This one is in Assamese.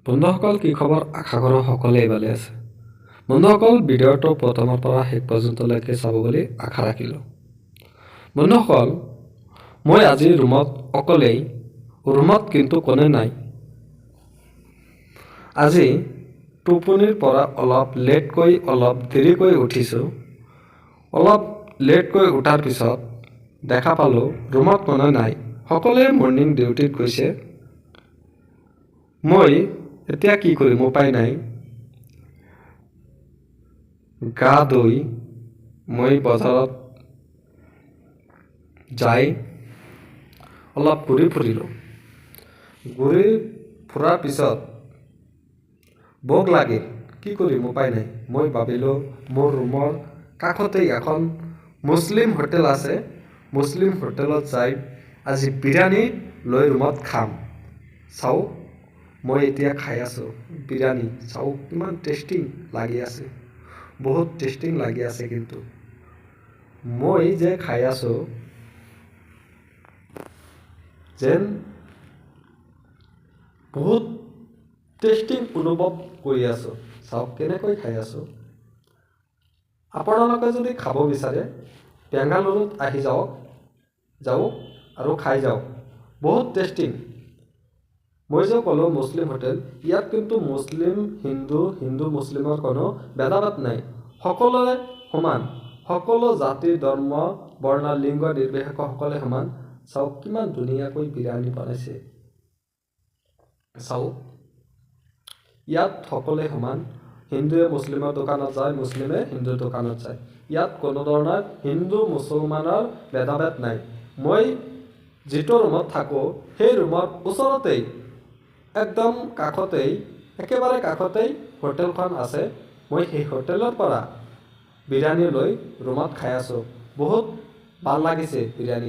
বন্ধুসকল কি খবৰ আশা কৰোঁ সকলোৱে ভালে আছে বন্ধুসকল ভিডিঅ'টো প্ৰথমৰ পৰা শেষ পৰ্যন্তলৈকে চাব বুলি আশা ৰাখিলোঁ বন্ধুসকল মই আজি ৰুমত অকলেই ৰুমত কিন্তু কোনে নাই আজি টোপনিৰ পৰা অলপ লেটকৈ অলপ দেৰিকৈ উঠিছোঁ অলপ লেটকৈ উঠাৰ পিছত দেখা পালোঁ ৰুমত কোনে নাই সকলোৱে মৰ্ণিং ডিউটিত গৈছে মই এতিয়া কি কৰিম উপায় নাই গা ধুই মই বজাৰত যাই অলপ ঘূৰি ফুৰিলোঁ ঘূৰি ফুৰাৰ পিছত ভোক লাগিল কি কৰিম উপায় নাই মই ভাবিলোঁ মোৰ ৰুমৰ কাষতেই এখন মুছলিম হোটেল আছে মুছলিম হোটেলত যাই আজি বিৰিয়ানী লৈ ৰুমত খাম চাওঁ মই এতিয়া খাই আছোঁ বিৰিয়ানী চাওঁ কিমান টেষ্টি লাগি আছে বহুত টেষ্টি লাগি আছে কিন্তু মই যে খাই আছোঁ যেন বহুত টেষ্টি অনুভৱ কৰি আছোঁ চাওক কেনেকৈ খাই আছোঁ আপোনালোকে যদি খাব বিচাৰে বেংগালুৰুত আহি যাওক আৰু খাই যাওক বহুত টেষ্টি মই যে ক'লোঁ মুছলিম হোটেল ইয়াত কিন্তু মুছলিম হিন্দু মুছলিমৰ কোনো ভেদাভেদ নাই সকলোৰে সমান সকলো জাতি ধৰ্ম বৰ্ণ লিংগ নিৰ্বিশেষে সকলোৱে সমান চাওক কিমান ধুনীয়াকৈ বিৰিয়ানী বনাইছে চাওক ইয়াত সকলোৱে সমান হিন্দুৱে মুছলিমৰ দোকানত যায় মুছলিমে হিন্দুৰ দোকানত যায় ইয়াত কোনো ধৰণৰ হিন্দু মুছলমানৰ ভেদাভেদ নাই মই যিটো ৰুমত থাকোঁ সেই ৰুমৰ ওচৰতেই একদম কাষতেই একেবাৰে কাষতেই হোটেলখন আছে মই সেই হোটেলৰ পৰা বিৰিয়ানী লৈ ৰুমত খাই আছোঁ বহুত ভাল লাগিছে বিৰিয়ানী